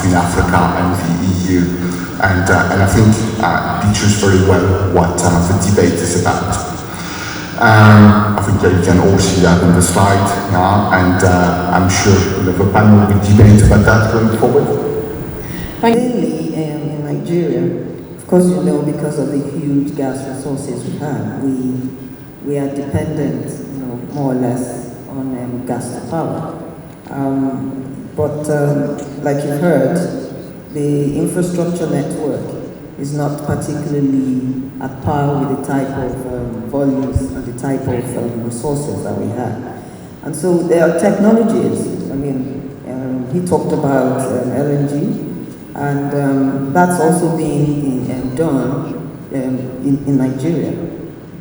between Africa and the EU. And I think it pictures very well what the debate is about. I think you can all see that on the slide now, and I'm sure the panel will debate about that going forward. Finally, in Nigeria, of course, you know, because of the huge gas resources we have, we are dependent, you know, more or less on gas to power. But like you heard, the infrastructure network is not particularly at par with the type of volumes and the type of resources that we have. And so there are technologies. I mean, he talked about LNG, and that's also being done in Nigeria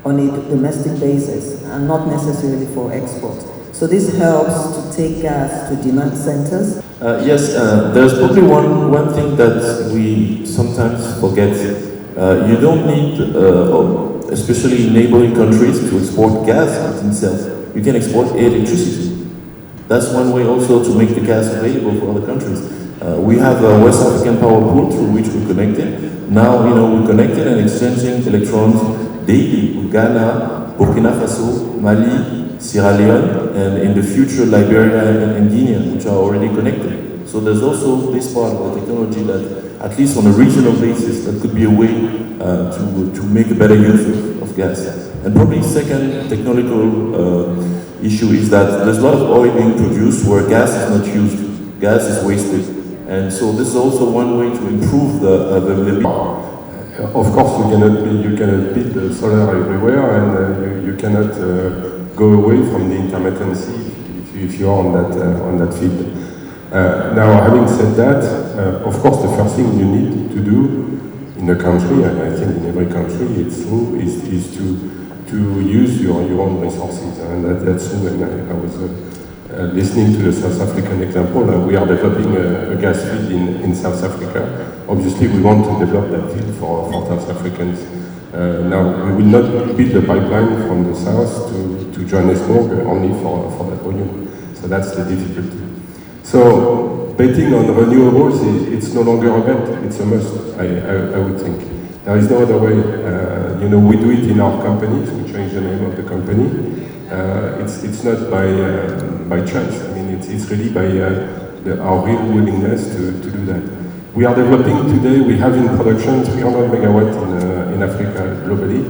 on a domestic basis and not necessarily for export. So this helps to take gas to demand centers. Yes, there's probably one thing that we sometimes forget. You don't need, especially in neighboring countries, to export gas itself. You can export electricity. That's one way also to make the gas available for other countries. We have a West African power pool through which we're connected. Now, you know, we're connected and exchanging electrons daily with Ghana, Burkina Faso, Mali, Sierra Leone, and in the future Liberia and Guinea, which are already connected. So there's also this part of the technology that, at least on a regional basis, that could be a way to make a better use of gas. And probably second technological issue is that there's a lot of oil being produced where gas is not used, gas is wasted. And so this is also one way to improve the availability. Of course, you cannot build the solar everywhere, and you cannot go away from the intermittency if you are on that field. Now, having said that, of course, the first thing you need to do in a country, and I think in every country it's true, is to use your own resources, and that's true. And I was listening to the South African example. We are developing a gas field in South Africa. Obviously, we want to develop that field for South Africans. Now, we will not build a pipeline from the south to Johannesburg only for that volume. So that's the difficulty. So betting on renewables, it's no longer a bet, it's a must, I would think. There is no other way. You know, we do it in our companies, we change the name of the company. It's not by chance. I mean, it's really by our real willingness to do that. We are developing today, we have in production 300 megawatts in Africa globally,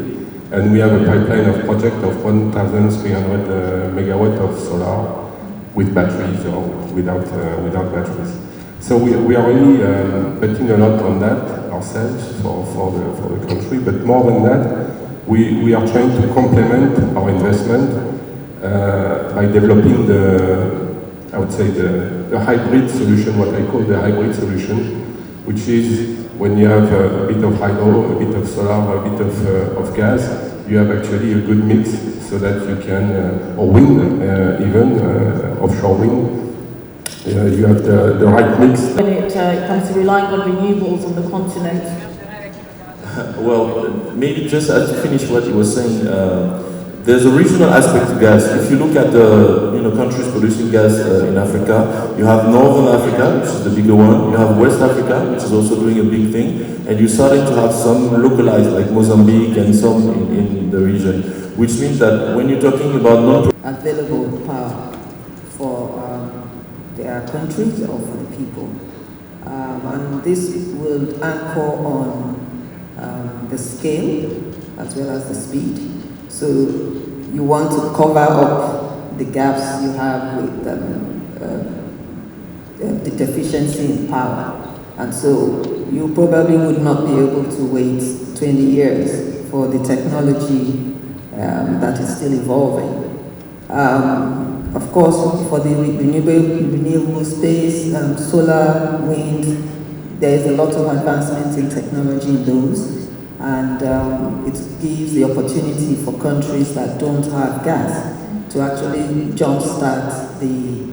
and we have a pipeline of project of 1,300 megawatt of solar with batteries or without batteries. So we are really betting a lot on that ourselves for the country, but more than that, we are trying to complement our investment by developing I would say the hybrid solution, what I call the hybrid solution, which is when you have a bit of hydro, a bit of solar, a bit of gas, you have actually a good mix so that you can, or wind even, offshore wind, you have the right mix. When it comes to relying on renewables on the continent? Well, maybe just to finish what he was saying, there's a regional aspect to gas. If you look at the countries producing gas in Africa, you have Northern Africa, which is the bigger one. You have West Africa, which is also doing a big thing, and you're starting to have some localized, like Mozambique and some in the region, which means that when you're talking about available power for their countries or for the people, and this will anchor on the scale as well as the speed. So you want to cover up the gaps you have with the deficiency in power. And so you probably would not be able to wait 20 years for the technology that is still evolving. Of course, for the renewable space, solar, wind, there is a lot of advancement in technology in those. And it gives the opportunity for countries that don't have gas to actually jumpstart the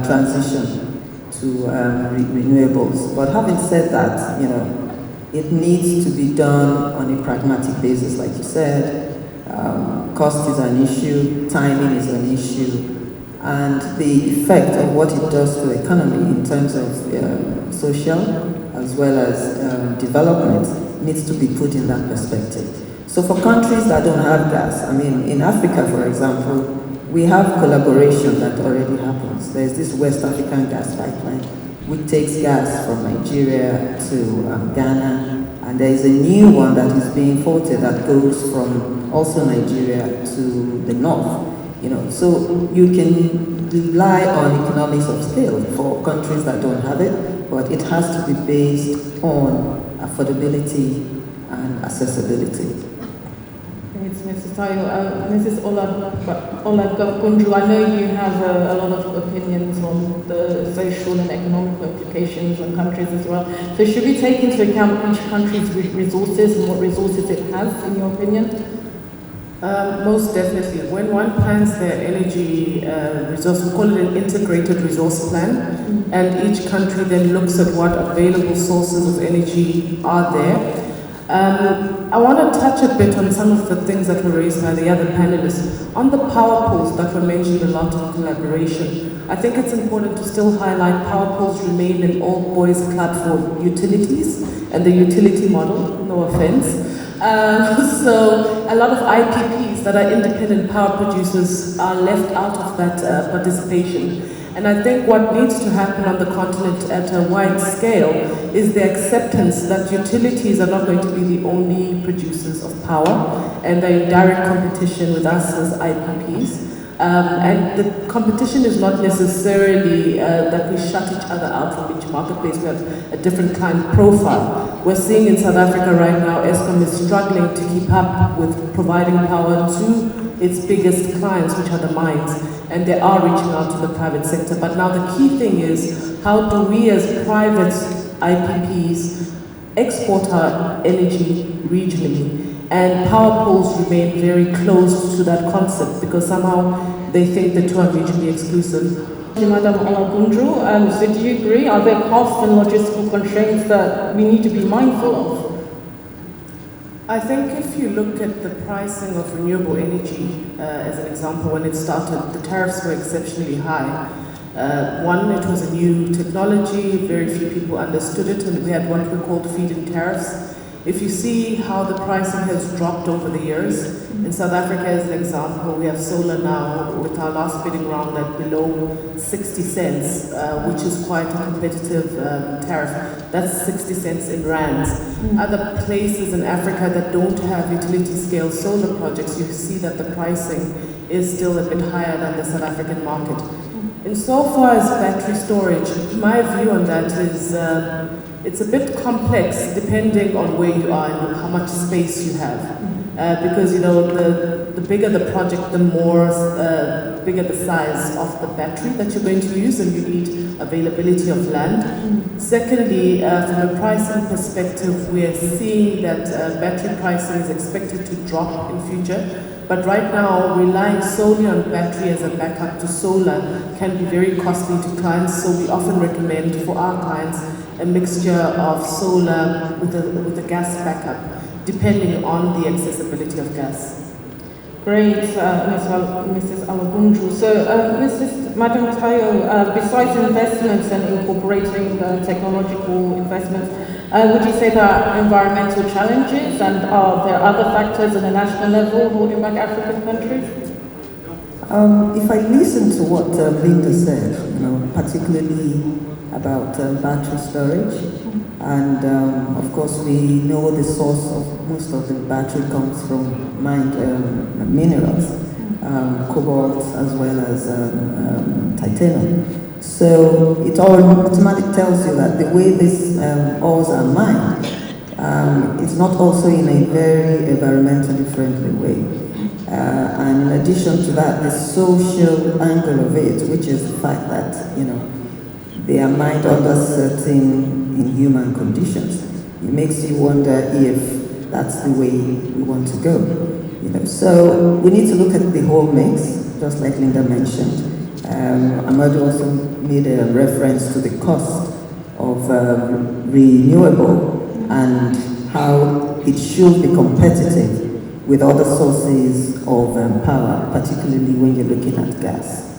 transition to renewables. But having said that, it needs to be done on a pragmatic basis, like you said. Cost is an issue, timing is an issue, and the effect of what it does to the economy in terms of social as well as development needs to be put in that perspective. So for countries that don't have gas, I mean, in Africa, for example, we have collaboration that already happens. There's this West African gas pipeline which takes gas from Nigeria to Ghana, and there is a new one that is being imported that goes from also Nigeria to the north. So you can rely on economies of scale for countries that don't have it, but it has to be based on affordability and accessibility. It's Mrs. Tayo. Mrs. Olagundru, I know you have a lot of opinions on the social and economic implications on countries as well. So should we take into account each country's resources and what resources it has, in your opinion? Most definitely. When one plans their energy resource, we call it an integrated resource plan, and each country then looks at what available sources of energy are there. I want to touch a bit on some of the things that were raised by the other panelists. On the power pools that were mentioned a lot in collaboration, I think it's important to still highlight power pools remain an old boys club for utilities and the utility model, no offense. So a lot of IPPs that are independent power producers are left out of that participation. And I think what needs to happen on the continent at a wide scale is the acceptance that utilities are not going to be the only producers of power, and they're in direct competition with us as IPPs. And the competition is not necessarily that we shut each other out from each marketplace. We have a different client profile. We're seeing in South Africa right now, Eskom is struggling to keep up with providing power to its biggest clients, which are the mines, and they are reaching out to the private sector. But now the key thing is, how do we as private IPPs export our energy regionally? And power pools remain very close to that concept because somehow they think the two are mutually exclusive. Madam Olagundru, so do you agree? Are there cost and logistical constraints that we need to be mindful of? I think if you look at the pricing of renewable energy, as an example, when it started, the tariffs were exceptionally high. One, it was a new technology, very few people understood it, and we had what we called feed-in tariffs. If you see how the pricing has dropped over the years, in South Africa as an example, we have solar now with our last bidding round at below 60 cents, which is quite a competitive tariff. That's 60 cents in rands. Other places in Africa that don't have utility scale solar projects, you see that the pricing is still a bit higher than the South African market. Insofar as battery storage, my view on that is it's a bit complex depending on where you are and how much space you have. Because the bigger the project, the more bigger the size of the battery that you're going to use, and you need availability of land. Secondly, from a pricing perspective, we are seeing that battery pricing is expected to drop in future. But right now, relying solely on battery as a backup to solar can be very costly to clients, so we often recommend for our clients a mixture of solar with a gas backup, depending on the accessibility of gas. Great, Mrs. Olagundru. So, Madam Tayo, besides investments and incorporating technological investments, would you say there are environmental challenges, and are there other factors at a national level holding back African countries? If I listen to what Linda said, particularly about battery storage, and of course we know the source of most of the battery comes from mined minerals, cobalt as well as titanium. So it automatically tells you that the way these ores are mined, it's not also in a very environmentally friendly way. And in addition to that, the social angle of it, which is the fact that, they are mined under certain inhuman conditions. It makes you wonder if that's the way we want to go. So we need to look at the whole mix, just like Linda mentioned. Ahmad also made a reference to the cost of renewable and how it should be competitive with other sources of power, particularly when you're looking at gas.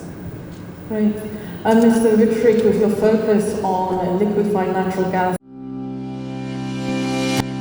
Great. Mr. Wittrick, with your focus on liquefied natural gas